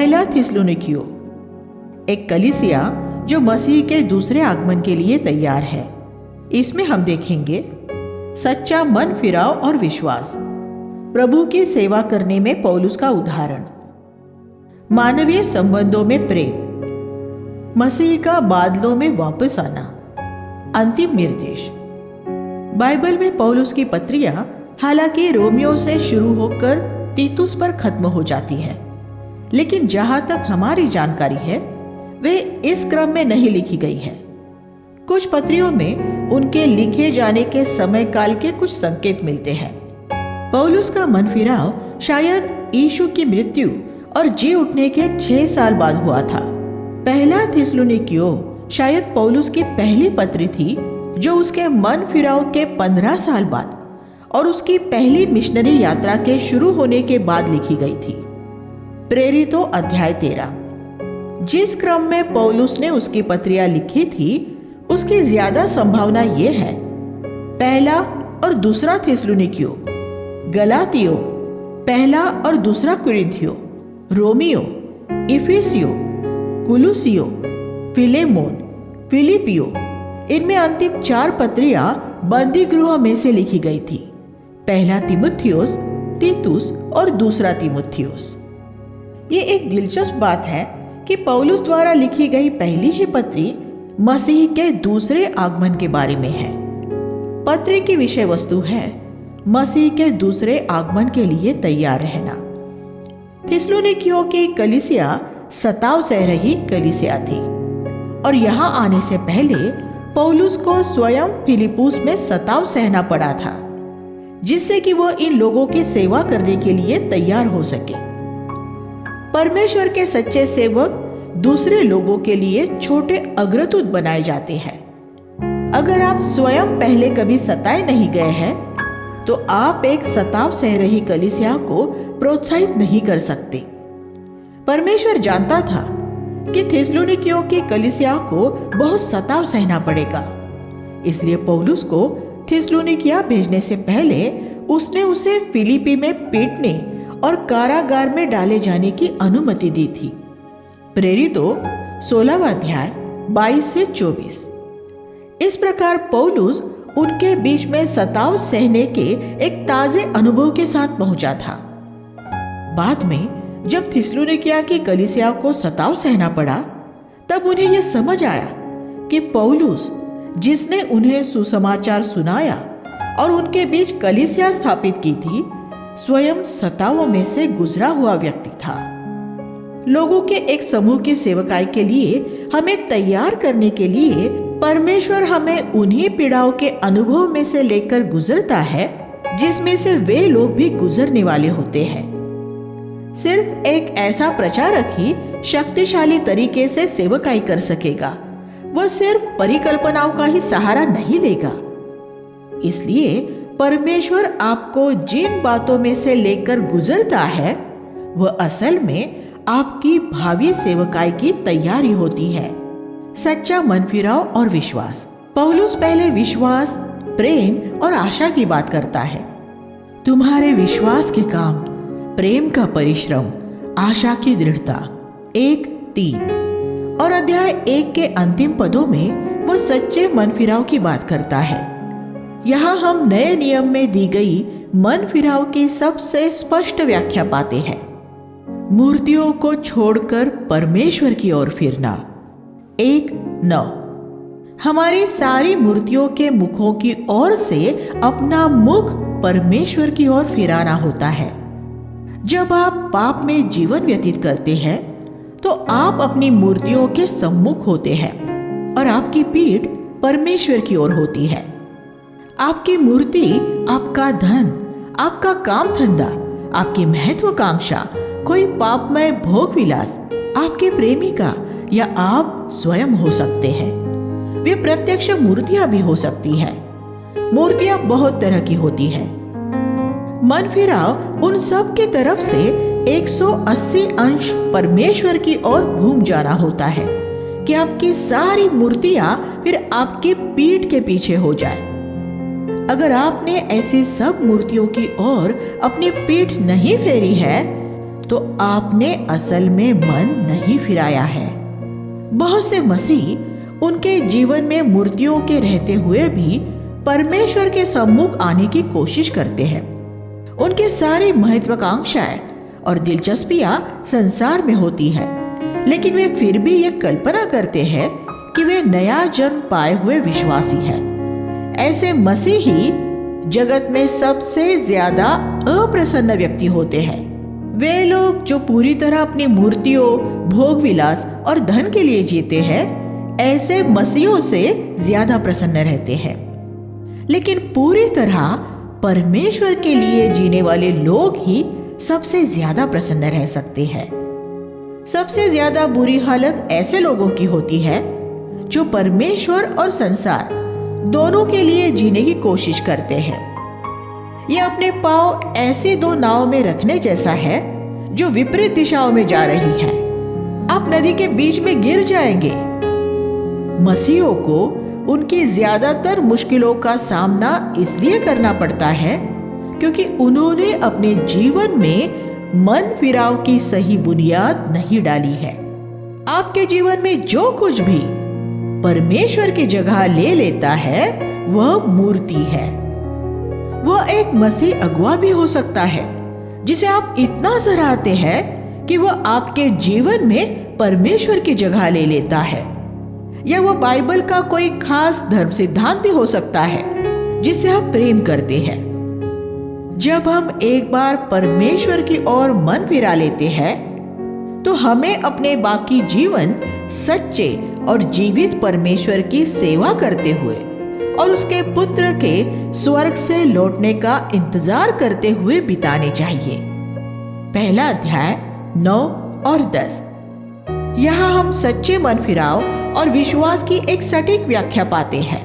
पहला थिस्सलुनीकियों, एक कलीसिया जो मसीह के दूसरे आगमन के लिए तैयार है। इसमें हम देखेंगे सच्चा मन फिराव और विश्वास, प्रभु की सेवा करने में पौलुस का उदाहरण, मानवीय संबंधों में प्रेम, मसीह का बादलों में वापस आना, अंतिम निर्देश। बाइबल में पौलुस की पत्रियां हालांकि रोमियो से शुरू होकर तीतुस पर खत्म हो जाती है, लेकिन जहां तक हमारी जानकारी है वे इस क्रम में नहीं लिखी गई है। कुछ पत्रियों में उनके लिखे जाने के समय काल के कुछ संकेत मिलते हैं। पौलुस का मन फिराव शायद यीशु की मृत्यु और जी उठने के 6 साल बाद हुआ था। पहला थिस्सलुनीकियों शायद पौलुस की पहली पत्री थी जो उसके मन फिराव के 15 साल बाद और उसकी पहली मिशनरी यात्रा के शुरू होने के बाद लिखी गई थी। प्रेरितों अध्याय 13। जिस क्रम में पौलुस ने उसकी पत्रियां लिखी थी उसकी ज्यादा संभावना यह है पहला और दूसरा थिस्सलुनीकियों, गलातियों, पहला और दूसरा कुरिन्थियों, रोमियो, इफिसियों, कुलुसियों, फिलेमोन, फिलिपियो, इनमें अंतिम 4 पत्रियां बंदी गृह में से लिखी गई थी। पहला तीमुथियुस, तीतुस और दूसरा तीमुथियुस। ये एक दिलचस्प बात है कि पौलुस द्वारा लिखी गई पहली ही पत्री मसीह के दूसरे आगमन के बारे में है। पत्री की विषय वस्तु है मसीह के दूसरे आगमन के लिए तैयार रहना। थिस्सलुनीकियों की कलीसिया सताव सह रही कलीसिया थी और यहाँ आने से पहले पौलुस को स्वयं फिलिप्पुस में सताव सहना पड़ा था, जिससे कि वह इन लोगों की सेवा करने के लिए तैयार हो सके। परमेश्वर के सच्चे सेवक दूसरे लोगों के लिए छोटे अग्रदूत बनाए जाते हैं। अगर आप स्वयं पहले कभी सताए नहीं गए हैं तो आप एक सताव सह रही कलीसिया को प्रोत्साहित नहीं कर सकते। परमेश्वर जानता था कि थिस्सलुनीकियों की कलीसिया को बहुत सताव सहना पड़ेगा, इसलिए पौलुस को थिस्सलुनीकिया भेजने से पहले उसने उसे फिलिप्पी में पीटने और कारागार में डाले जाने की अनुमति दी थी। प्रेरितों 16वां अध्याय 22 से 24। इस प्रकार पौलुस उनके बीच में सताव सहने के एक ताजे अनुभव के साथ पहुंचा था। बाद में जब थिस्सलुनीकिया की कलीसिया को सताव सहना पड़ा तब उन्हें यह समझ आया कि पौलुस, जिसने उन्हें सुसमाचार सुनाया और उनके बीच कलीसिया स्थापित की थी, स्वयं सतावों में से गुजरा हुआ व्यक्ति था। लोगों के एक समूह की सेवकाई के लिए हमें तैयार करने के लिए परमेश्वर हमें उन्हीं पीड़ाओं के अनुभव में से लेकर गुजरता है जिसमें से वे लोग भी गुजरने वाले होते हैं। सिर्फ एक ऐसा प्रचारक ही शक्तिशाली तरीके से सेवकाई कर सकेगा, वह सिर्फ परिकल्पनाओं का ही सहारा नहीं लेगा। इसलिए परमेश्वर आपको जिन बातों में से लेकर गुजरता है वह असल में आपकी भावी सेवकाई की तैयारी होती है। सच्चा मन फिराव और विश्वास। पौलुस पहले विश्वास, प्रेम और आशा की बात करता है। तुम्हारे विश्वास के काम, प्रेम का परिश्रम, आशा की दृढ़ता 1:3 और अध्याय 1 के अंतिम पदों में वह सच्चे मन फिराव की बात करता है। यहाँ हम नए नियम में दी गई मन फिराव की सबसे स्पष्ट व्याख्या पाते हैं। मूर्तियों को छोड़कर परमेश्वर की ओर फिरना 1:9। हमारी सारी मूर्तियों के मुखों की ओर से अपना मुख परमेश्वर की ओर फिराना होता है। जब आप पाप में जीवन व्यतीत करते हैं तो आप अपनी मूर्तियों के सम्मुख होते हैं और आपकी पीठ परमेश्वर की ओर होती है। आपकी मूर्ति आपका धन, आपका काम धंधा, आपकी महत्वाकांक्षा, कोई पापमय भोग विलास, आपके प्रेमिका या आप स्वयं हो सकते हैं। वे प्रत्यक्ष मूर्तियां भी हो सकती है। मूर्तियां बहुत तरह की होती है। मन फिराव उन सब की तरफ से 180 अंश परमेश्वर की ओर घूम जाना होता है कि आपकी सारी मूर्तियां फिर आपकी पीठ के पीछे हो जाए। अगर आपने ऐसी सब मूर्तियों की ओर अपनी पीठ नहीं फेरी है तो आपने असल में मन नहीं फिराया है। बहुत से मसीह उनके जीवन में मूर्तियों के रहते हुए भी परमेश्वर के सम्मुख आने की कोशिश करते हैं। उनके सारी महत्वाकांक्षाएं और दिलचस्पियां संसार में होती है, लेकिन वे फिर भी ये कल्पना करते हैं कि वे नया जन्म पाए हुए विश्वासी हैं। ऐसे मसीही जगत में सबसे ज्यादा अप्रसन्न व्यक्ति होते हैं। वे लोग जो पूरी तरह अपनी मूर्तियों, भोग विलास और धन के लिए जीते हैं, ऐसे मसीहों से ज्यादा प्रसन्न रहते हैं। लेकिन पूरी तरह परमेश्वर के लिए जीने वाले लोग ही सबसे ज्यादा प्रसन्न रह सकते हैं। सबसे ज्यादा बुरी हालत ऐसे लोगों की होती है जो परमेश्वर और संसार दोनों के लिए जीने की कोशिश करते हैं। यह अपने पांव ऐसी दो नाव में रखने जैसा है जो विपरीत दिशाओं में जा रही है। आप नदी के बीच में गिर जाएंगे। मसीहों को उनकी ज्यादातर मुश्किलों का सामना इसलिए करना पड़ता है क्योंकि उन्होंने अपने जीवन में मन फिराव की सही बुनियाद नहीं डाली है। आपके जीवन में जो कुछ भी परमेश्वर की जगह ले लेता है वह मूर्ति है। वह एक मसीह अगुआ भी हो सकता है जिसे आप इतना सराहते हैं कि वह आपके जीवन में परमेश्वर की जगह ले लेता है, या वह बाइबल का कोई खास धर्म सिद्धांत भी हो सकता है जिससे आप प्रेम करते हैं। जब हम एक बार परमेश्वर की ओर मन फिरा लेते हैं तो हमें अपने बाकी जीवन सच्चे और जीवित परमेश्वर की सेवा करते हुए और उसके पुत्र के स्वर्ग से लौटने का इंतजार करते हुए बिताने चाहिए। पहला अध्याय 9 और 10। यहाँ हम सच्चे मन फिराव और विश्वास की एक सटीक व्याख्या पाते हैं।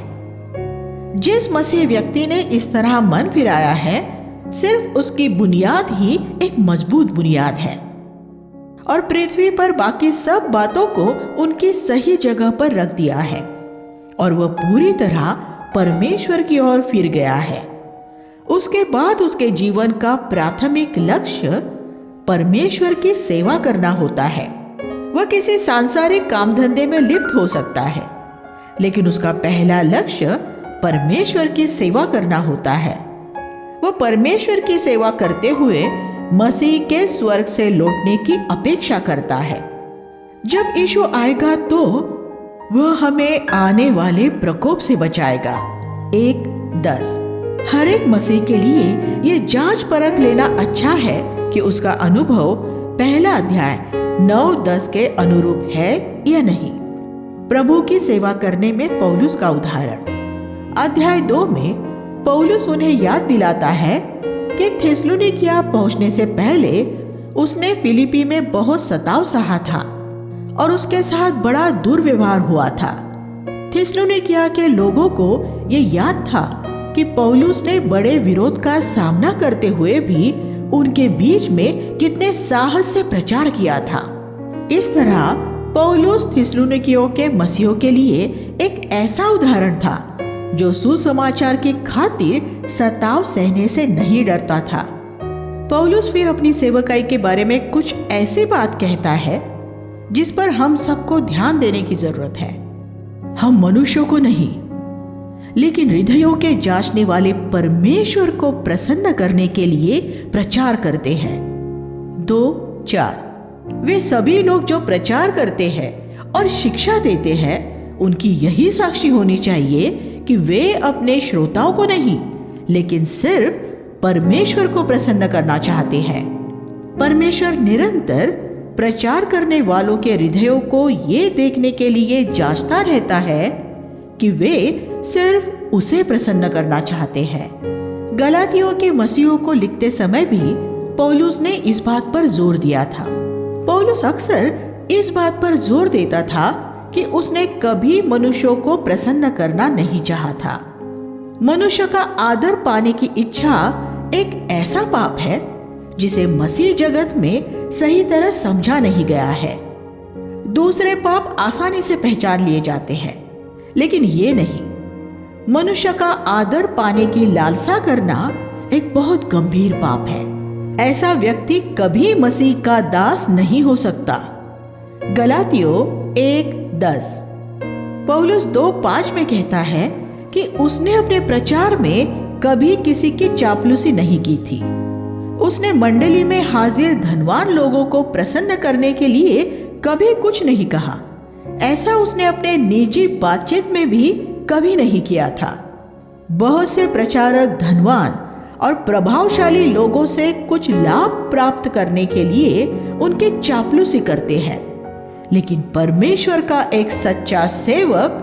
जिस मसीह व्यक्ति ने इस तरह मन फिराया है, सिर्फ उसकी बुनियाद ही एक मजबूत बुनियाद है और पृथ्वी पर बाकी सब बातों को उनकी सही जगह पर रख दिया है और वह पूरी तरह परमेश्वर की ओर फिर गया है। उसके बाद उसके जीवन का प्राथमिक लक्ष्य परमेश्वर की सेवा करना होता है। वह किसी सांसारिक काम धंधे में लिप्त हो सकता है, लेकिन उसका पहला लक्ष्य परमेश्वर की सेवा करना होता है। वह परमेश्वर की सेवा करते हुए मसीह के स्वर्ग से लौटने की अपेक्षा करता है। जब यीशु आएगा तो वह हमें आने वाले प्रकोप से बचाएगा। 1:10। हर एक मसीह के लिए यह जांच परख लेना अच्छा है कि उसका अनुभव पहला अध्याय 9-10 के अनुरूप है या नहीं। प्रभु की सेवा करने में पौलुस का उदाहरण। अध्याय 2 में पौलुस उन्हें याद दिलाता है कि थिस्सलुनीकिया पहुंचने से पहले उसने फिलिप्पी में बहुत सताव सहा था और उसके साथ बड़ा दुर्व्यवहार हुआ था। थिस्सलुनीकिया के लोगों को यह याद था कि पौलुस ने बड़े विरोध का सामना करते हुए भी उनके बीच में कितने साहस से प्रचार किया था। इस तरह पौलुस थिस्सलुनीकियों के मसीहों के लिए एक ऐसा उदाहरण था जो सुसमाचार की खातिर सताव सहने से नहीं डरता था। पौलुस फिर अपनी सेवकाई के बारे में कुछ ऐसी बात कहता है जिस पर हम सबको ध्यान देने की जरूरत है। हम मनुष्यों को नहीं, लेकिन हृदयों के जांचने वाले परमेश्वर को प्रसन्न करने के लिए प्रचार करते हैं। 2:4। वे सभी लोग जो प्रचार करते हैं और शिक्षा देते हैं, उनकी यही साक्षी होनी चाहिए कि वे अपने श्रोताओं को नहीं, लेकिन सिर्फ परमेश्वर को प्रसन्न करना चाहते हैं। परमेश्वर निरंतर प्रचार करने वालों के हृदयों को ये देखने के लिए जांचता रहता है कि वे सिर्फ उसे प्रसन्न करना चाहते हैं। गलातियों के मसीहों को लिखते समय भी पौलुस ने इस बात पर जोर दिया था। पौलुस अक्सर इस बात पर जोर देता था कि उसने कभी मनुष्यों को प्रसन्न करना नहीं चाहा था। मनुष्य का आदर पाने की इच्छा एक ऐसा पाप है जिसे मसीह जगत में सही तरह समझा नहीं गया है। दूसरे पाप आसानी से पहचान लिए जाते हैं, लेकिन ये नहीं। मनुष्य का आदर पाने की लालसा करना एक बहुत गंभीर पाप है। ऐसा व्यक्ति कभी मसीह का दास नहीं हो सकता। गलातियों 1:10। पौलुस 2:5 में कहता है कि उसने अपने प्रचार में कभी किसी की चापलूसी नहीं की थी। उसने मंडली में हाजिर धनवान लोगों को प्रसन्न करने के लिए कभी कुछ नहीं कहा। ऐसा उसने अपने निजी बातचीत में भी कभी नहीं किया था। बहुत से प्रचारक धनवान और प्रभावशाली लोगों से कुछ लाभ प्राप्त करने के लिए उनकी चापलूसी करते हैं, लेकिन परमेश्वर का एक सच्चा सेवक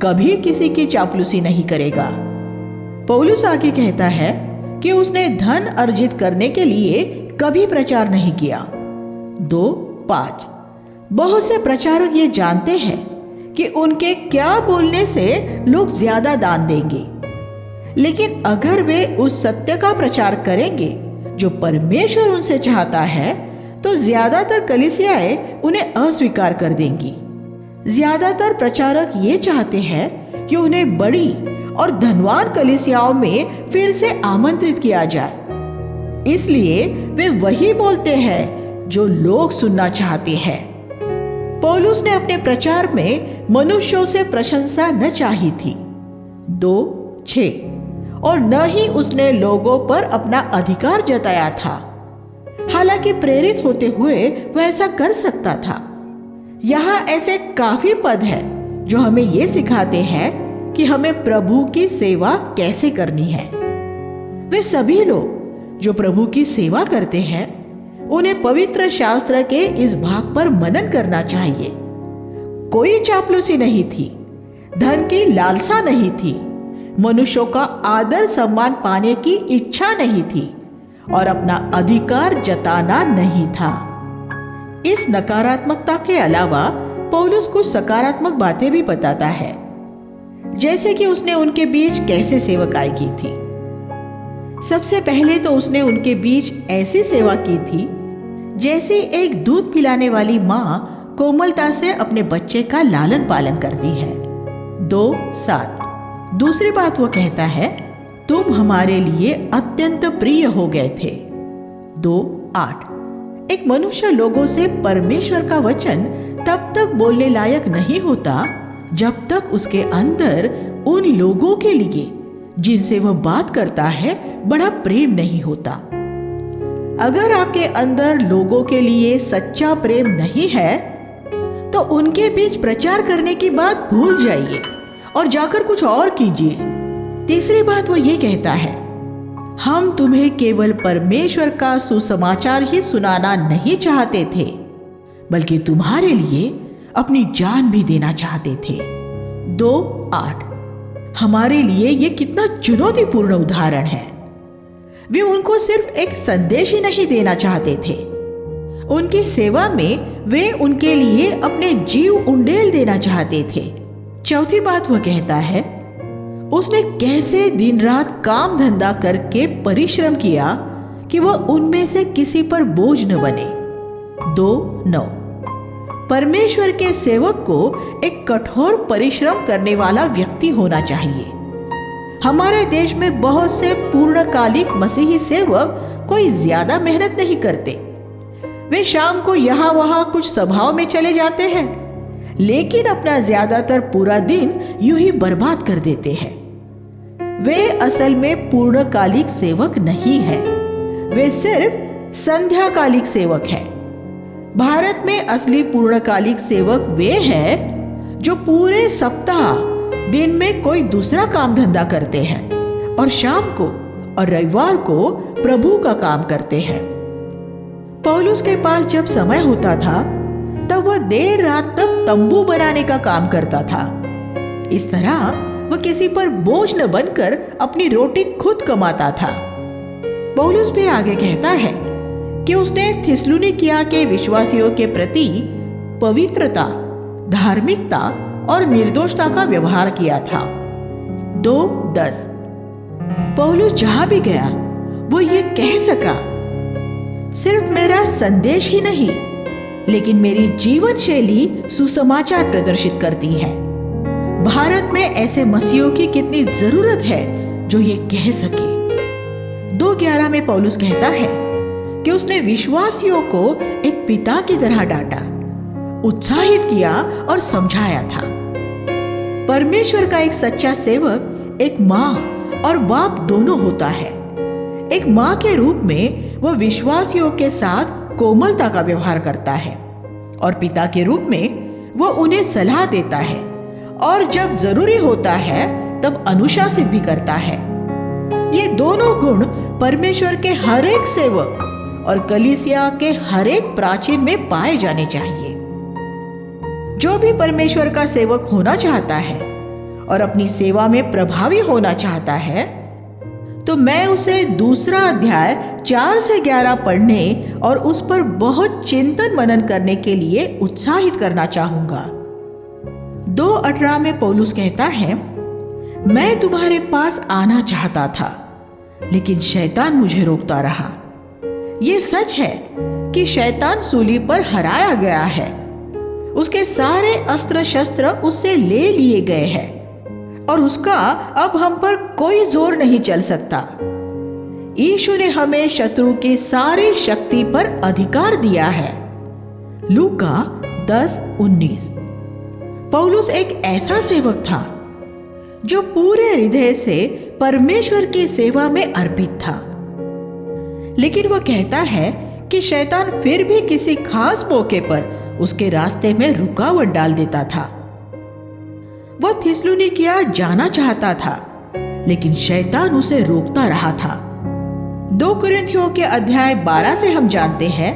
कभी किसी की चापलूसी नहीं करेगा। पौलुस आगे कहता है कि उसने धन अर्जित करने के लिए कभी प्रचार नहीं किया। 2:5। बहुत से प्रचारक ये जानते हैं कि उनके क्या बोलने से लोग ज्यादा दान देंगे, लेकिन अगर वे उस सत्य का प्रचार करेंगे जो परमेश्वर उनसे चाहता है, तो ज्यादातर कलीसियाएं उन्हें अस्वीकार कर देंगी। ज्यादातर प्रचारक ये चाहते हैं कि उन्हें बड़ी और धनवान कलीसियाओं में फिर से आमंत्रित किया जाए, इसलिए वे वही बोलते हैं जो लोग सुनना चाहते हैं। पौलुस ने अपने प्रचार में मनुष्यों से प्रशंसा न चाही थी। 2:6। और न ही उसने लोगों पर अपना अधिकार जताया था, हालांकि प्रेरित होते हुए वह ऐसा कर सकता था। यहाँ ऐसे काफी पद हैं जो हमें ये सिखाते हैं कि हमें प्रभु की सेवा कैसे करनी है। वे सभी लोग जो प्रभु की सेवा करते हैं, उन्हें पवित्र शास्त्र के इस भाग पर मनन करना चाहिए। कोई चापलूसी नहीं थी, धन की लालसा नहीं थी, मनुष्यों का आदर सम्मान पाने की इच्छा नहीं थी और अपना अधिकार जताना नहीं था। इस नकारात्मकता के अलावा पौलुस कुछ सकारात्मक बातें भी बताता है, जैसे कि उसने उनके बीच कैसे सेवकाई की थी। सबसे पहले तो उसने उनके बीच ऐसी सेवा की थी जैसे एक दूध पिलाने वाली माँ कोमलता से अपने बच्चे का लालन पालन करती है। 2:7। दूसरी बात वो कहता है, तुम हमारे लिए अत्यंत प्रिय हो गए थे। 2:8। एक मनुष्य लोगों से परमेश्वर का वचन तब तक बोलने लायक नहीं होता जब तक उसके अंदर उन लोगों के लिए जिनसे वह बात करता है बड़ा प्रेम नहीं होता। अगर आपके अंदर लोगों के लिए सच्चा प्रेम नहीं है, तो उनके बीच प्रचार करने की बात भूल जाइए और जाकर कुछ और कीजिए। तीसरी बात वो ये कहता है, हम तुम्हें केवल परमेश्वर का सुसमाचार ही सुनाना नहीं चाहते थे, बल्कि तुम्हारे लिए अपनी जान भी देना चाहते थे। 2:8। हमारे लिए ये कितना चुनौतीपूर्ण उदाहरण है। वे उनको सिर्फ एक संदेश ही नहीं देना चाहते थे, उनकी सेवा में वे उनके लिए अपने जीव उंडेल देना चाहते थे। चौथी बात वह कहता है, उसने कैसे दिन रात काम धंधा करके परिश्रम किया कि वह उनमें से किसी पर बोझ न बने। 2:9। परमेश्वर के सेवक को एक कठोर परिश्रम करने वाला व्यक्ति होना चाहिए। हमारे देश में बहुत से पूर्णकालिक मसीही सेवक कोई ज्यादा मेहनत नहीं करते। वे शाम को यहाँ वहाँ कुछ सभाओं में चले जाते हैं, लेकिन अपना ज्यादातर पूरा दिन यूं ही बर्बाद कर देते हैं। वे असल में पूर्णकालिक सेवक नहीं है, वे सिर्फ संध्याकालिक सेवक हैं। भारत में असली पूर्णकालिक सेवक वे हैं जो पूरे सप्ताह दिन में कोई दूसरा काम धंधा करते हैं और शाम को और रविवार को प्रभु का काम करते हैं। पौलुस के पास जब समय होता था तब वह देर रात तक तंबू बनाने का काम करता था। इस तरह वह किसी पर बोझ न बनकर अपनी रोटी खुद कमाता था। पौलुस फिर आगे कहता है कि उसने थिस्सलुनीकिया के विश्वासियों के प्रति पवित्रता, धार्मिकता और निर्दोषता का व्यवहार किया था। 2:10। पौलुस जहां भी गया वो ये कह सका, सिर्फ मेरा संदेश ही नहीं लेकिन मेरी जीवन शैली सुसमाचार प्रदर्शित करती है। भारत में ऐसे मसीहों की कितनी जरूरत है जो ये कह सके। 2:11 में पौलुस कहता है, कि उसने विश्वासियों को एक पिता की तरह डांटा, उत्साहित किया और समझाया था। परमेश्वर का एक सच्चा सेवक एक माँ और बाप दोनों होता है। एक माँ के रूप में वह विश्वासियों के साथ कोमलता का व्यवहार करता है और पिता के रूप में वह उन्हें सलाह देता है और जब जरूरी होता है तब अनुशासित भी करता है। ये दोनों गुण परमेश्वर के हर एक सेवक और कलीसिया के हर एक प्राचीन में पाए जाने चाहिए। जो भी परमेश्वर का सेवक होना चाहता है और अपनी सेवा में प्रभावी होना चाहता है, तो मैं उसे दूसरा अध्याय 4 से 11 पढ़ने और उस पर बहुत चिंतन मनन करने के लिए उत्साहित करना चाहूंगा। 2:18 में पौलुस कहता है, मैं तुम्हारे पास आना चाहता था, लेकिन शैतान मुझे रोकता रहा। यह सच है कि शैतान सूली पर हराया गया है। उसके सारे अस्त्र शस्त्र उससे ले लिए गए हैं और उसका अब हम पर कोई जोर नहीं चल सकता। यीशु ने हमें शत्रु की सारी शक्ति पर अधिकार दिया है। लूका 10:19। पौलुस एक ऐसा सेवक था जो पूरे हृदय से परमेश्वर की सेवा में अर्पित था, लेकिन वह कहता है कि शैतान फिर भी किसी खास मौके पर उसके रास्ते में रुकावट डाल देता था। वह थिस्सलुनीकिया जाना चाहता था, लेकिन शैतान उसे रोकता रहा था। 2 कुरिन्थियों के अध्याय 12 से हम जानते हैं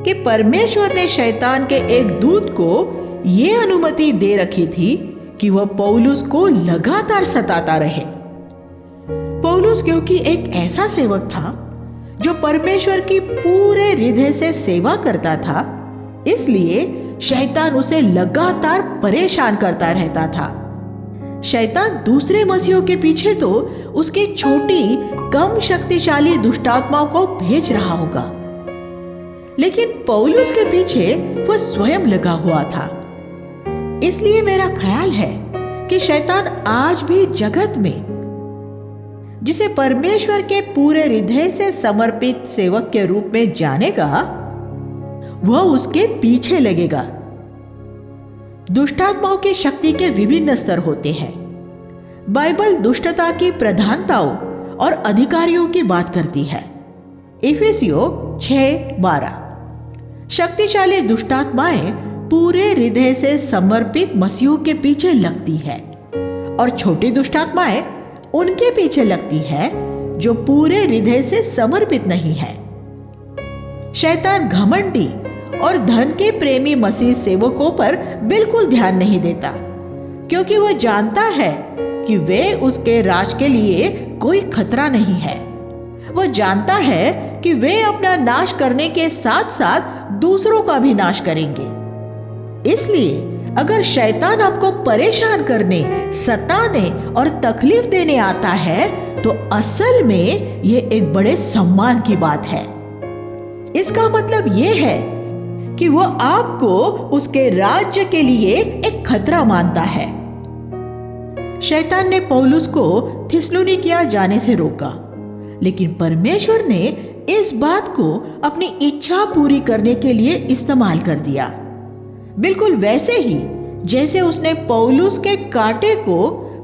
कि परमेश्वर ने शैतान के एक दूत को यह अनुमति दे रखी थी कि वह पौलुस को लगातार सताता रहे। पौलुस क्योंकि एक ऐसा सेवक था जो परमेश्वर की पूरे हृदय से सेवा करता था, इसलिए शैतान उसे लगातार परेशान करता रहता था। शैतान दूसरे मसीहों के पीछे तो उसकी छोटी कम शक्तिशाली दुष्टात्माओं को भेज रहा होगा, लेकिन पौलुस के पीछे वह स्वयं लगा हुआ था। इसलिए मेरा ख्याल है कि शैतान आज भी जगत में जिसे परमेश्वर के पूरे हृदय से समर्पित सेवक के रूप में जानेगा, वह उसके पीछे लगेगा। दुष्टात्माओं की शक्ति के विभिन्न स्तर होते हैं। बाइबल दुष्टता की प्रधानताओं और अधिकारियों की बात करती है। इफिसियों 6:12। शक्तिशाली दुष्टात्माएं पूरे हृदय से समर्पित मसीहों के पीछे लगती है और छोटी दुष्टात्माएं उनके पीछे लगती है जो पूरे हृदय से समर्पित नहीं है। शैतान घमंडी और धन के प्रेमी मसीह सेवकों पर बिल्कुल ध्यान नहीं देता, क्योंकि वह जानता है कि वे उसके राज के लिए कोई खतरा नहीं है। वह जानता है कि वे अपना नाश करने के साथ साथ दूसरों का भी नाश करेंगे। इसलिए अगर शैतान आपको परेशान करने, सताने और तकलीफ देने आता है, तो असल में यह एक बड़े सम्मान की बात है। इसका मतलब यह है कि वह आपको उसके राज्य के लिए एक खतरा मानता है। शैतान ने पौलुस को थिस्सलुनीकिया जाने से रोका, लेकिन परमेश्वर ने इस बात को अपनी इच्छा पूरी करने के लिए इस्तेमाल कर दिया। बिल्कुल वैसे ही जैसे उसने पौलुस के कांटे को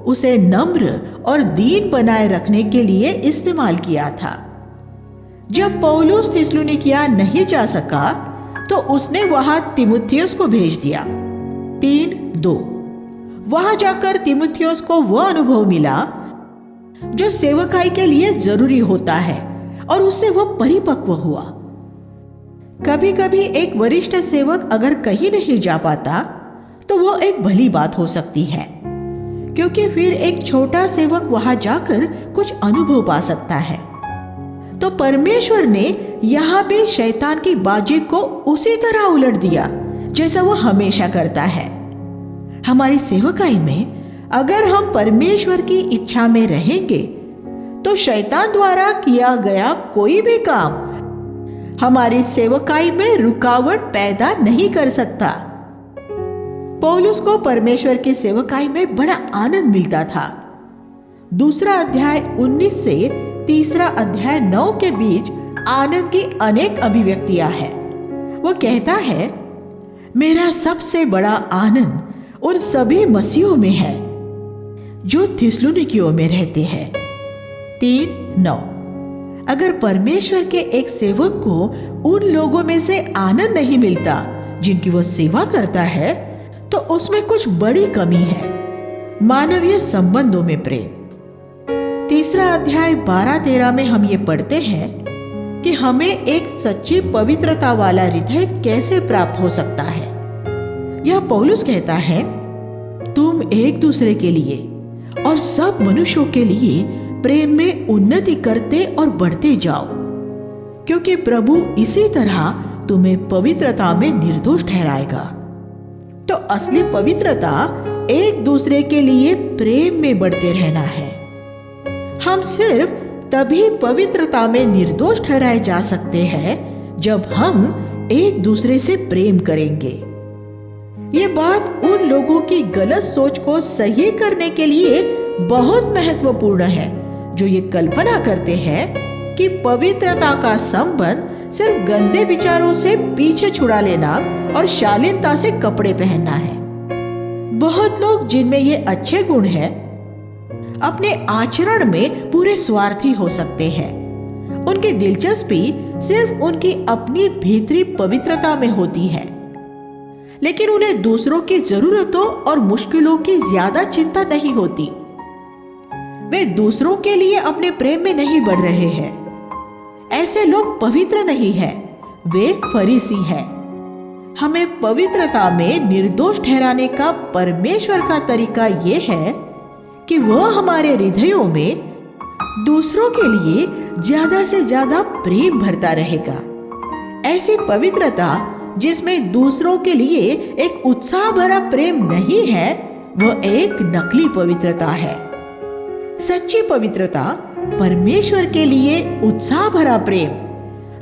उसे नम्र और दीन बनाए रखने के लिए इस्तेमाल किया था। जब पौलुस थिस्सलुनीकिया नहीं जा सका, तो उसने वहां तीमुथियुस को भेज दिया। 3:2। वहां जाकर तीमुथियुस को वह अनुभव मिला जो सेवकाई के लिए जरूरी होता है और उससे वह परिपक्व हुआ। कभी कभी एक वरिष्ठ सेवक अगर कहीं नहीं जा पाता, तो वो एक भली बात हो सकती है, क्योंकि फिर एक छोटा सेवक वहां जाकर कुछ अनुभव पा सकता है। तो परमेश्वर ने यहां भी शैतान की बाजी को उसी तरह उलट दिया जैसा वो हमेशा करता है। हमारी सेवकाई में अगर हम परमेश्वर की इच्छा में रहेंगे, तो शैतान द्वारा किया गया कोई भी काम हमारी सेवकाई में रुकावट पैदा नहीं कर सकता। पौलुस को परमेश्वर की सेवकाई में बड़ा आनंद मिलता था। 2 अध्याय 19 से 3 अध्याय 9 के बीच आनंद की अनेक अभिव्यक्तियां हैं। वो कहता है, मेरा सबसे बड़ा आनंद उन सभी मसीहों में है जो थिस्सलुनीकियों में रहते हैं। 3:9। अगर परमेश्वर के एक सेवक को उन लोगों में से आनंद नहीं मिलता जिनकी वो सेवा करता है, तो उसमें कुछ बड़ी कमी है। मानवीय संबंधों में प्रेम। 3 अध्याय 12-13 में हम ये पढ़ते हैं कि हमें एक सच्ची पवित्रता वाला हृदय कैसे प्राप्त हो सकता है। यह पौलुस कहता है, तुम एक दूसरे के लिए और सब मनुष्यों के लिए प्रेम में उन्नति करते और बढ़ते जाओ, क्योंकि प्रभु इसी तरह तुम्हें पवित्रता में निर्दोष ठहराएगा। तो असली पवित्रता एक दूसरे के लिए प्रेम में बढ़ते रहना है। हम सिर्फ तभी पवित्रता में निर्दोष ठहराए जा सकते हैं जब हम एक दूसरे से प्रेम करेंगे। ये बात उन लोगों की गलत सोच को सही करने के लिए बहुत महत्वपूर्ण है जो ये कल्पना करते हैं कि पवित्रता का संबंध सिर्फ गंदे विचारों से पीछे छुड़ा लेना और शालीनता से कपड़े पहनना है। बहुत लोग जिनमें ये अच्छे गुण हैं, अपने आचरण में पूरे स्वार्थी हो सकते हैं। उनकी दिलचस्पी सिर्फ उनकी अपनी भीतरी पवित्रता में होती है, लेकिन उन्हें दूसरों की जरूरतों और मुश्किलों की ज्यादा चिंता नहीं होती। वे दूसरों के लिए अपने प्रेम में नहीं बढ़ रहे हैं। ऐसे लोग पवित्र नहीं हैं, वे फरीसी हैं। हमें पवित्रता में निर्दोष ठहराने का परमेश्वर का तरीका यह है कि वह हमारे हृदयों में दूसरों के लिए ज्यादा से ज्यादा प्रेम भरता रहेगा। ऐसी पवित्रता जिसमें दूसरों के लिए एक उत्साह भरा प्रेम नहीं है, वह एक नकली पवित्रता है। सच्ची पवित्रता परमेश्वर के लिए उत्साह भरा प्रेम,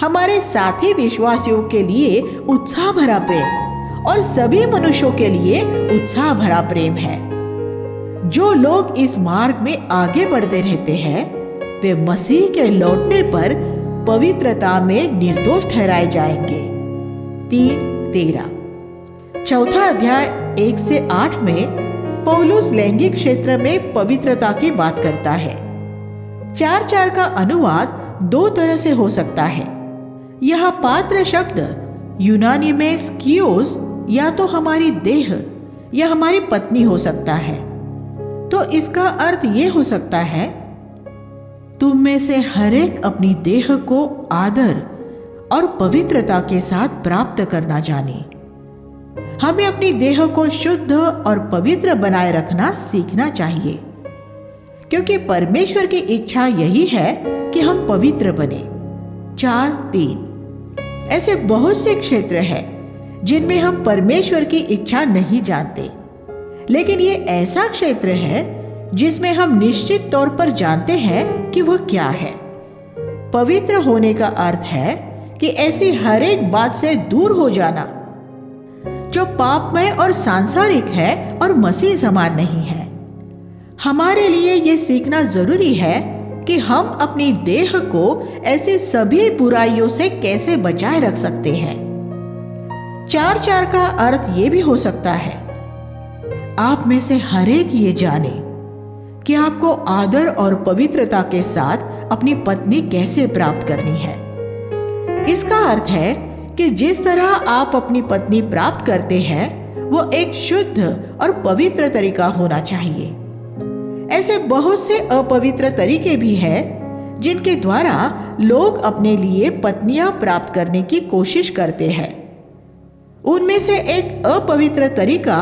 हमारे साथी विश्वासियों के लिए उत्साह भरा प्रेम और सभी मनुष्यों के लिए उत्साह भरा प्रेम है। जो लोग इस मार्ग में आगे बढ़ते रहते हैं, वे मसीह के लौटने पर पवित्रता में निर्दोष ठहराए जाएंगे। 3:13। चौथा अध्याय 1-8 में पौलुस लैंगिक क्षेत्र में पवित्रता की बात करता है। 4:4 का अनुवाद 2 तरह से हो सकता है। यह पात्र शब्द यूनानी में स्कियोस या तो हमारी देह या हमारी पत्नी हो सकता है। तो इसका अर्थ यह हो सकता है, तुम में से हर एक अपनी देह को आदर और पवित्रता के साथ प्राप्त करना जाने। हमें अपनी देह को शुद्ध और पवित्र बनाए रखना सीखना चाहिए, क्योंकि परमेश्वर की इच्छा यही है कि हम पवित्र बने। 4:3। ऐसे बहुत से क्षेत्र हैं जिनमें हम परमेश्वर की इच्छा नहीं जानते, लेकिन ये ऐसा क्षेत्र है जिसमें हम निश्चित तौर पर जानते हैं कि वह क्या है। पवित्र होने का अर्थ है कि ऐसी हर एक बात से दूर हो जाना जो पापमय और सांसारिक है और मसीह समान नहीं है। हमारे लिए यह सीखना जरूरी है कि हम अपनी देह को ऐसी सभी बुराइयों से कैसे बचाए रख सकते हैं। 4:4 का अर्थ ये भी हो सकता है, आप में से हर एक ये जाने कि आपको आदर और पवित्रता के साथ अपनी पत्नी कैसे प्राप्त करनी है। इसका अर्थ है कि जिस तरह आप अपनी पत्नी प्राप्त करते हैं, वो एक शुद्ध और पवित्र तरीका होना चाहिए। ऐसे बहुत से अपवित्र तरीके भी हैं जिनके द्वारा लोग अपने लिए पत्नियां प्राप्त करने की कोशिश करते हैं। उनमें से एक अपवित्र तरीका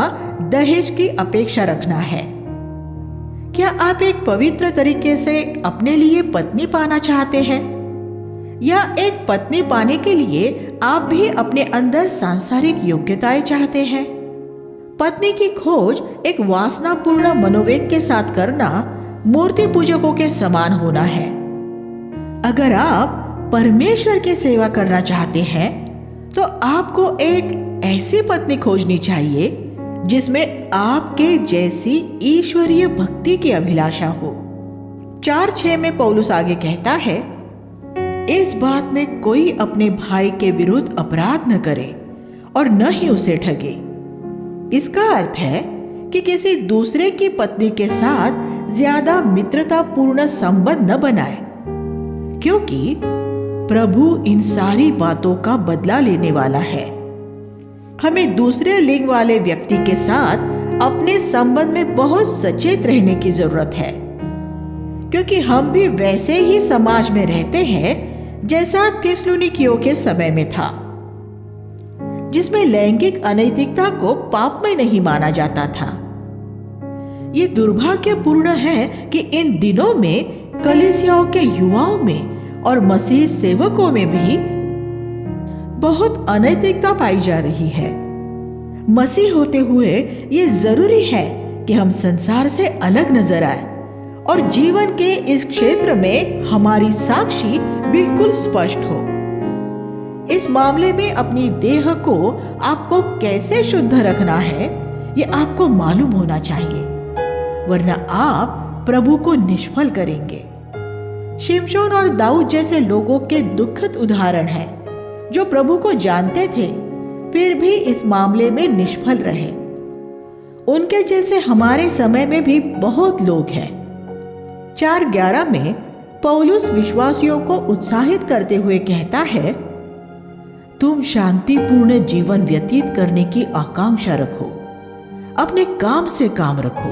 दहेज की अपेक्षा रखना है। क्या आप एक पवित्र तरीके से अपने लिए पत्नी पाना चाहते हैं, या एक पत्नी पाने के लिए आप भी अपने अंदर सांसारिक योग्यताएं चाहते हैं? पत्नी की खोज एक वासनापूर्ण मनोवेग के साथ करना मूर्ति पूजकों के समान होना है। अगर आप परमेश्वर की सेवा करना चाहते हैं, तो आपको एक ऐसी पत्नी खोजनी चाहिए जिसमें आपके जैसी ईश्वरीय भक्ति की अभिलाषा हो। 4:6 में पौलुस आगे कहता है, इस बात में कोई अपने भाई के विरुद्ध अपराध न करे और न ही उसे ठगे। इसका अर्थ है कि किसी दूसरे की पत्नी के साथ ज्यादा मित्रतापूर्ण संबंध न बनाए, क्योंकि प्रभु इन सारी बातों का बदला लेने वाला है। हमें दूसरे लिंग वाले व्यक्ति के साथ अपने संबंध में बहुत सचेत रहने की जरूरत है, क्योंकि हम भी वैसे ही समाज में रहते हैं जैसा थिस्सलुनीकियों के समय में था, जिसमें लैंगिक अनैतिकता को पाप में नहीं माना जाता था। ये दुर्भाग्यपूर्ण है कि इन दिनों में कलीसियाओं के युवाओं में और मसीह सेवकों में भी बहुत अनैतिकता पाई जा रही है। मसीह होते हुए ये जरूरी है कि हम संसार से अलग नजर आए और जीवन के इस क्षेत्र में हमारी साक्षी बिल्कुल स्पष्ट हो। इस मामले में अपनी देह को आपको कैसे शुद्ध रखना है, ये आपको मालूम होना चाहिए, वरना आप प्रभु को निष्फल करेंगे। शिमशोन और दाऊद जैसे लोगों के दुखद उदाहरण हैं, जो प्रभु को जानते थे फिर भी इस मामले में निष्फल रहे। उनके जैसे हमारे समय में भी बहुत लोग हैं। 4:11 में पौलुस विश्वासियों को उत्साहित करते हुए कहता है, तुम शांतिपूर्ण जीवन व्यतीत करने की आकांक्षा रखो, अपने काम से काम रखो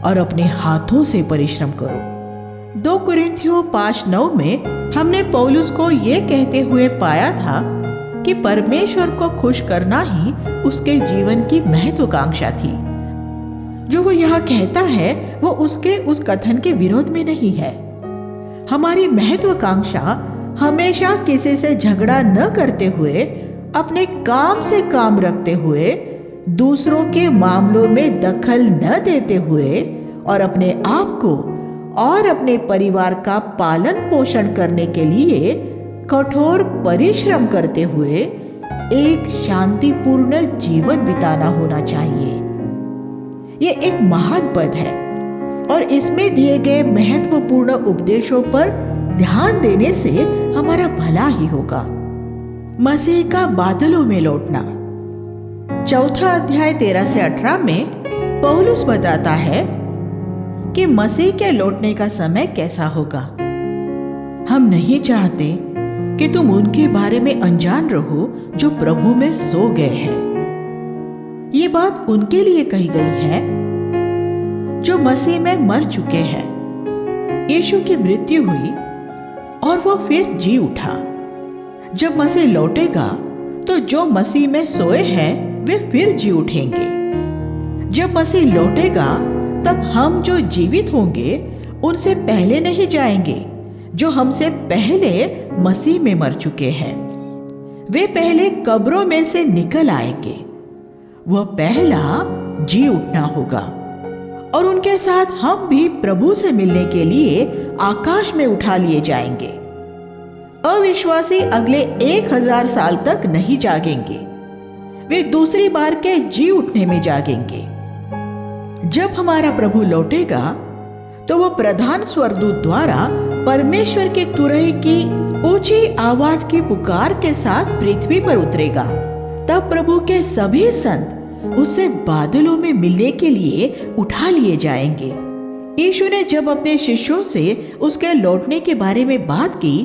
और अपने हाथों से परिश्रम करो। 2 कुरिन्थियों 5:9 में हमने पौलुस को यह कहते हुए पाया था कि परमेश्वर को खुश करना ही उसके जीवन की महत्वाकांक्षा थी। जो वो यहाँ कहता है वो उसके उस कथन के विरोध में नहीं है। हमारी महत्वाकांक्षा हमेशा किसी से झगड़ा न करते हुए, अपने काम से काम रखते हुए, दूसरों के मामलों में दखल न देते हुए और अपने आप को और अपने परिवार का पालन पोषण करने के लिए कठोर परिश्रम करते हुए एक शांतिपूर्ण जीवन बिताना होना चाहिए। ये एक महान पद है और इसमें दिए गए महत्वपूर्ण उपदेशों पर ध्यान देने से हमारा भला ही होगा। मसीह का बादलों में लौटना। 4 अध्याय 13 से 18 में पौलुस बताता है कि मसीह के लौटने का समय कैसा होगा। हम नहीं चाहते कि तुम उनके बारे में अनजान रहो जो प्रभु में सो गए हैं। ये बात उनके लिए कही गई है जो मसीह में मर चुके हैं। यीशु की मृत्यु हुई और वो फिर जी उठा। जब मसीह लौटेगा तो जो मसीह में सोए हैं वे फिर जी उठेंगे। जब मसीह लौटेगा तब हम जो जीवित होंगे उनसे पहले नहीं जाएंगे, जो हमसे पहले मसीह में मर चुके हैं। वे पहले कब्रों में से निकल आएंगे। वह पहला जी उठना होगा और उनके साथ हम भी प्रभु से मिलने के लिए आकाश में उठा लिए जाएंगे। अविश्वासी अगले 1000 साल तक नहीं जागेंगे। वे दूसरी बार के जी उठने में जागेंगे। जब हमारा प्रभु लौटेगा तो वह प्रधान स्वर्गदूत द्वारा परमेश्वर की तुरही की ऊंची आवाज की पुकार के साथ पृथ्वी पर उतरेगा। तब प्रभु के सभी संत उससे बादलों में मिलने के लिए उठा लिए जाएंगे। यीशु ने जब अपने शिष्यों से उसके लौटने के बारे में बात की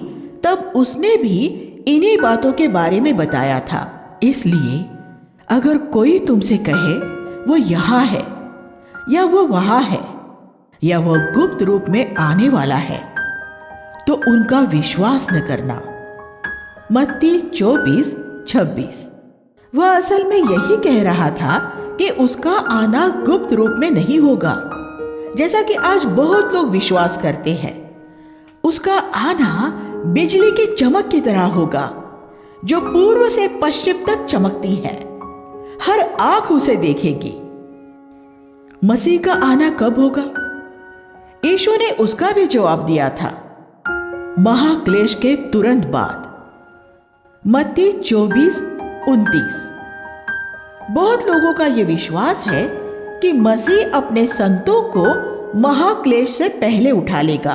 तब उसने भी इन्हीं बातों के बारे में बताया था। इसलिए अगर कोई तुमसे कहे वो यहाँ है या वो वहां है या वह गुप्त रूप में आने वाला है तो उनका विश्वास न करना। मत्ती 24:26। वह असल में यही कह रहा था कि उसका आना गुप्त रूप में नहीं होगा, जैसा कि आज बहुत लोग विश्वास करते हैं। उसका आना बिजली की चमक की तरह होगा, जो पूर्व से पश्चिम तक चमकती है। हर आंख उसे देखेगी। मसीह का आना कब होगा? यीशु ने उसका भी जवाब दिया था, महाक्लेश के तुरंत बाद। मत्ती 24:29। बहुत लोगों का यह विश्वास है कि मसीह अपने संतों को महाक्लेश से पहले उठा लेगा।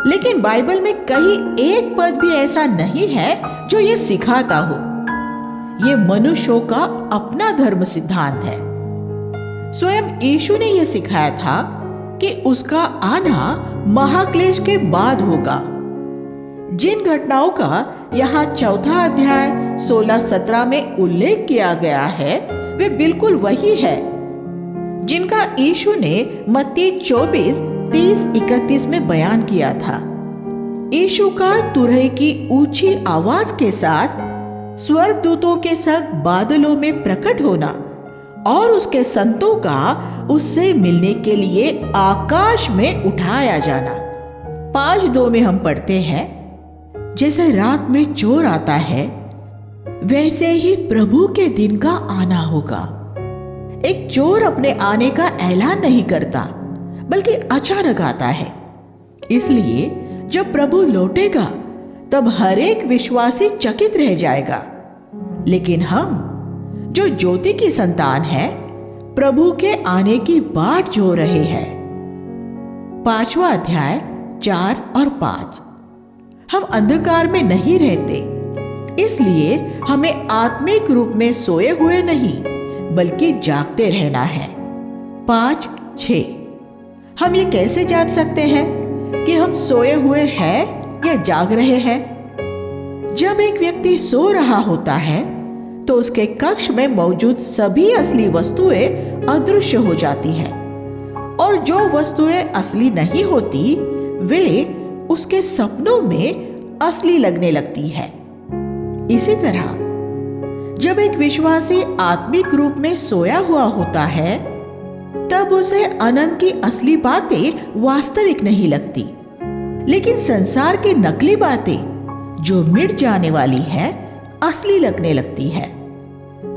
लेकिन बाइबल में कहीं एक पद भी ऐसा नहीं है जो ये सिखाता हो। ये मनुष्यों का अपना धर्म सिद्धांत है। स्वयं यीशु ने यह सिखाया था कि उसका आना महाक्लेश के बाद होगा। जिन घटनाओं का यहाँ 4 अध्याय 16-17 में उल्लेख किया गया है वे बिल्कुल वही है जिनका यीशु ने मत्ती 24:30-31 में बयान किया था। यीशु का तुरही की ऊंची आवाज के साथ स्वर्गदूतों के संग बादलों में प्रकट होना और उसके संतों का उससे मिलने के लिए आकाश में उठाया जाना। 5:2 में हम पढ़ते हैं, जैसे रात में चोर आता है वैसे ही प्रभु के दिन का आना होगा। एक चोर अपने आने का ऐलान नहीं करता बल्कि अचानक आता है। इसलिए जब प्रभु लौटेगा तब हर एक विश्वासी चकित रह जाएगा। लेकिन हम जो ज्योति की संतान है प्रभु के आने की बाट जो रहे हैं। 5वां अध्याय 4 और 5। हम अंधकार में नहीं रहते, इसलिए हमें आत्मिक रूप में सोए हुए नहीं बल्कि जागते रहना है। 5:6। हम ये कैसे जान सकते हैं कि हम सोए हुए हैं या जाग रहे हैं? जब एक व्यक्ति सो रहा होता है तो उसके कक्ष में मौजूद सभी असली वस्तुएं अदृश्य हो जाती हैं और जो वस्तुएं असली नहीं होती वे उसके सपनों में असली लगने लगती है। इसी तरह जब एक विश्वासी आत्मिक रूप में सोया हुआ होता है तब उसे अनंत की असली बातें वास्तविक नहीं लगती, लेकिन संसार की नकली बातें जो मिट जाने वाली है असली लगने लगती है।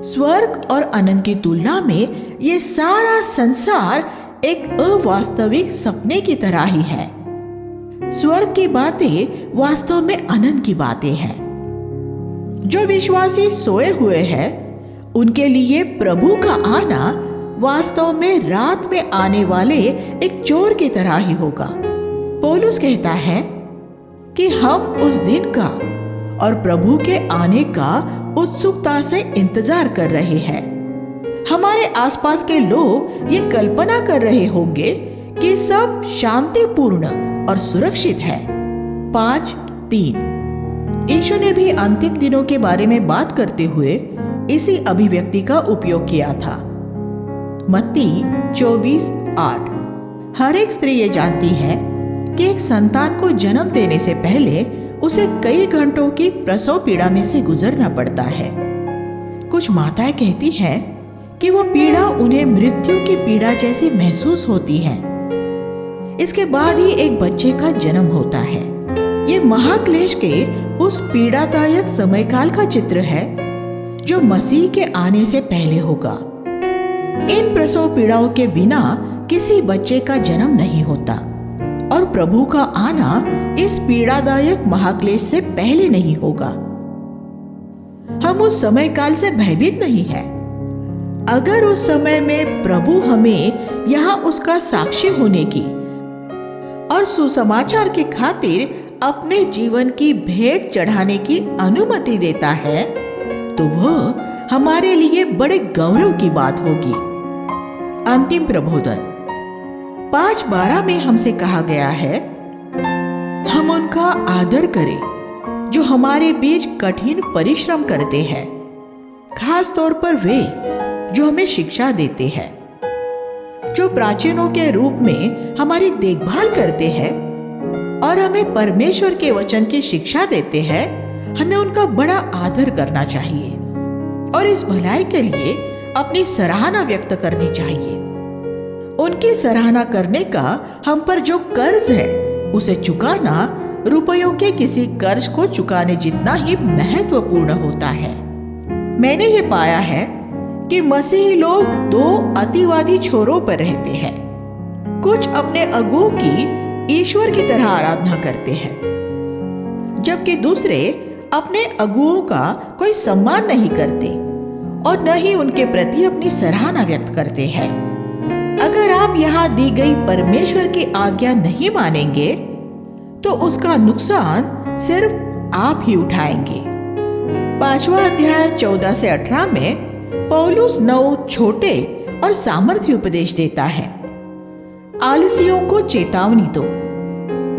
स्वर्ग और अनंत की तुलना में ये सारा संसार एक अवास्तविक सपने की तरह ही है। स्वर्ग की बातें वास्तव में अनंत की बातें हैं। जो विश्वासी सोए हुए हैं उनके लिए प्रभु का आना वास्तव में रात में आने वाले एक चोर की तरह ही होगा। पौलुस कहता है कि हम उस दिन का और प्रभु के आने का उत्सुकता से इंतजार कर रहे हैं। हमारे आसपास के लोग ये कल्पना कर रहे होंगे कि सब शांतिपूर्ण और सुरक्षित है। 5:3। यीशु ने भी अंतिम दिनों के बारे में बात करते हुए इसी अभिव्यक्ति का उपयोग किया था। मत्ती 24:8। हर एक स्त्री ये जानती है कि एक संतान को जन्म देने से पहले उसे कई घंटों की प्रसव पीड़ा में से गुजरना पड़ता है। कुछ माताएं कहती हैं कि वो पीड़ा उन्हें मृत्यु की पीड़ा जैसी महसूस होती है। इसके बाद ही एक बच्चे का जन्म होता है। ये महाक्लेश के उस पीड़ादायक समयकाल का चित्र है जो मसीह के आने से पहले होगा। इन प्रसव पीड़ाओं के बिना किसी बच्चे का जन्म नहीं होता और प्रभु का आना इस पीड़ादायक महाक्लेश से पहले नहीं होगा। हम उस समय काल से भयभीत नहीं है। अगर उस समय में प्रभु हमें यहाँ उसका साक्षी होने की और सुसमाचार की खातिर अपने जीवन की भेंट चढ़ाने की अनुमति देता है तो वह हमारे लिए बड़े गौरव की बात होगी। अंतिम प्रबोधन 5:12 में हमसे कहा गया है, हम उनका आदर करें जो हमारे बीच कठिन परिश्रम करते हैं, खास तौर पर वे जो हमें शिक्षा देते हैं, जो प्राचीनों के रूप में हमारी देखभाल करते हैं और हमें परमेश्वर के वचन की शिक्षा देते हैं। हमें उनका बड़ा आदर करना चाहिए और इस भलाई के लिए अपनी सराहना व्यक्त करनी चाहिए। उनकी सराहना करने का हम पर जो कर्ज है उसे चुकाना रुपयों के किसी कर्ज को चुकाने जितना ही महत्वपूर्ण होता है। मैंने ये पाया है कि मसीही लोग 2 अतिवादी छोरों पर रहते हैं। कुछ अपने अगुओं की ईश्वर की तरह आराधना करते हैं, जबकि दूसरे अपने अगुओं का कोई सम्मान नहीं करते और न ही उनके प्रति अपनी सराहना व्यक्त करते हैं। अगर आप यहाँ दी गई परमेश्वर की आज्ञा नहीं मानेंगे तो उसका नुकसान सिर्फ आप ही उठाएंगे। 5वां अध्याय 14 से 18 में पौलुस 9 छोटे और सामर्थ्य उपदेश देता है। आलसियों को चेतावनी दो,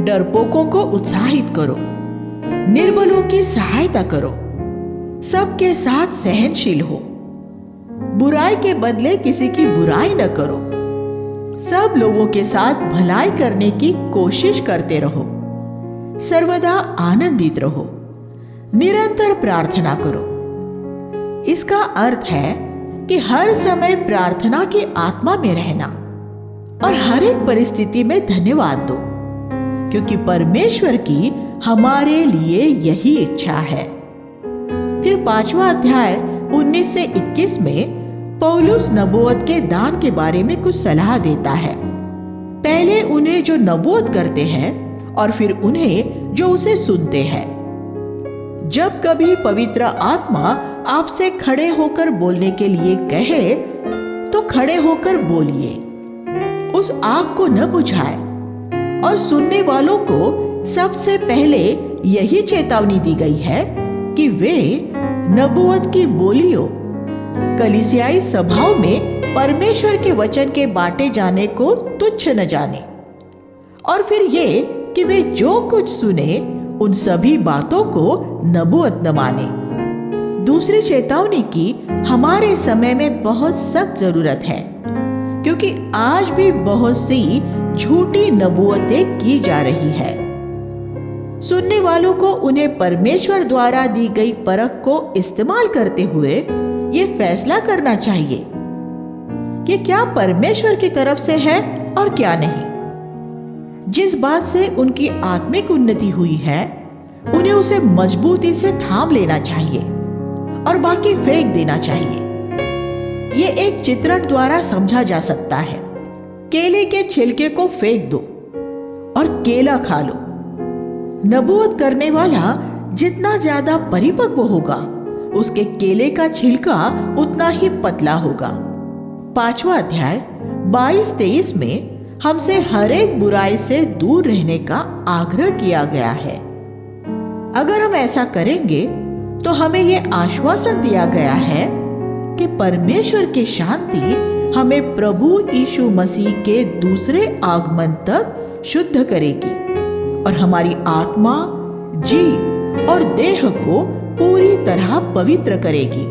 डरपोकों को उत्साहित करो, निर्बलों की सहायता करो, सबके साथ सहनशील हो, बुराई के बदले किसी की बुराई न करो, सब लोगों के साथ भलाई करने की कोशिश करते रहो, सर्वदा आनंदित रहो, निरंतर प्रार्थना करो। इसका अर्थ है कि हर समय प्रार्थना की आत्मा में रहना और हर एक परिस्थिति में धन्यवाद दो, क्योंकि परमेश्वर की हमारे लिए यही इच्छा है। फिर 5वां अध्याय 19 से 21 में पौलुस नबूवत के दान के बारे में कुछ सलाह देता है। पहले उन्हें जो नबूवत करते हैं और फिर उन्हें जो उसे सुनते हैं। जब कभी पवित्र आत्मा आपसे खड़े होकर बोलने के लिए कहे तो खड़े होकर बोलिए, उस आग को न बुझाए। और सुनने वालों को सबसे पहले यही चेतावनी दी गई है कि वे नबूवत की बोलियों, कलीसियाई सभाओं में परमेश्वर के वचन के बांटे जाने को तुच्छ न जाने। और फिर ये कि वे जो कुछ सुने उन सभी बातों को नबूवत न माने। दूसरी चेतावनी की हमारे समय में बहुत सख्त जरूरत है, क्योंकि आज भी बहुत सी झूठी नबूवतें की जा रही है। सुनने वालों को उन्हें परमेश्वर द्वारा दी गई परख को इस्तेमाल करते हुए ये फैसला करना चाहिए कि क्या परमेश्वर की तरफ से है और क्या नहीं। जिस बात से उनकी आत्मिक उन्नति हुई है उन्हें उसे मजबूती से थाम लेना चाहिए और बाकी फेंक देना चाहिए। ये एक चित्रण द्वारा समझा जा सकता है। केले के छिलके को फेंक दो और केला खा लो। नबूवत करने वाला जितना ज्यादा परिपक्व होगा उसके केले का छिलका उतना ही पतला होगा। 5वां अध्याय 22-23 में हमसे हर एक बुराई से दूर रहने का आग्रह किया गया है। अगर हम ऐसा करेंगे तो हमें यह आश्वासन दिया गया है कि परमेश्वर की शांति हमें प्रभु यीशु मसीह के दूसरे आगमन तक शुद्ध करेगी और हमारी आत्मा, जी और देह को पूरी तरह पवित्र करेगी।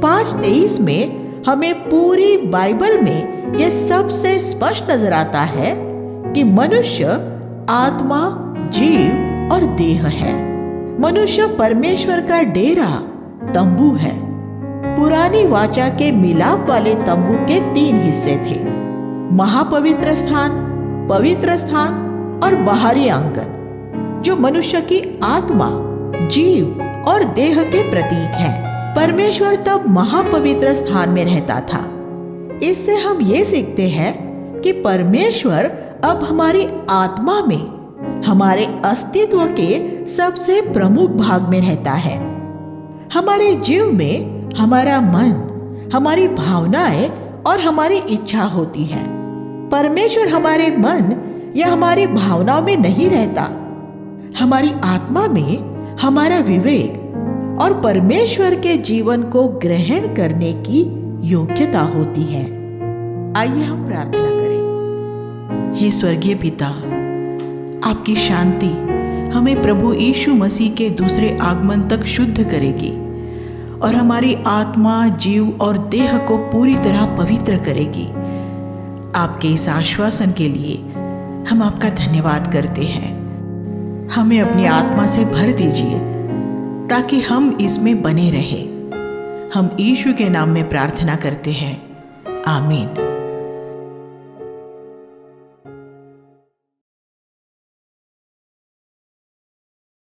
5:23 में हमें पूरी बाइबल में यह सबसे स्पष्ट नजर आता है कि मनुष्य आत्मा, जीव और देह है। मनुष्य परमेश्वर का डेरा, तंबू है। पुरानी वाचा के मिलाप वाले तंबू के 3 हिस्से थे: महापवित्र स्थान, पवित्र स्थान और बाहरी आंगन, जो मनुष्य की आत्मा, जीव और देह के प्रतीक हैं। परमेश्वर तब महापवित्र स्थान में रहता था। इससे हम ये सीखते हैं कि परमेश्वर अब हमारी आत्मा में, हमारे अस्तित्व के सबसे प्रमुख भाग में रहता है। हमारे जीव में हमारा मन, हमारी भावनाएं और हमारी इच्छा होती है। परमेश्वर हमारे मन या हमारी भावनाओं में नहीं रहता। हमारी आत्मा में हमारा विवेक और परमेश्वर के जीवन को ग्रहण करने की योग्यता होती है। आइए हम प्रार्थना करें। हे स्वर्गीय पिता, आपकी शांति हमें प्रभु यीशु मसीह के दूसरे आगमन तक शुद्ध करेगी और हमारी आत्मा, जीव और देह को पूरी तरह पवित्र करेगी। आपके इस आश्वासन के लिए हम आपका धन्यवाद करते हैं। हमें अपनी आत्मा से भर दीजिए ताकि हम इसमें बने रहें। हम यीशु के नाम में प्रार्थना करते हैं, आमीन।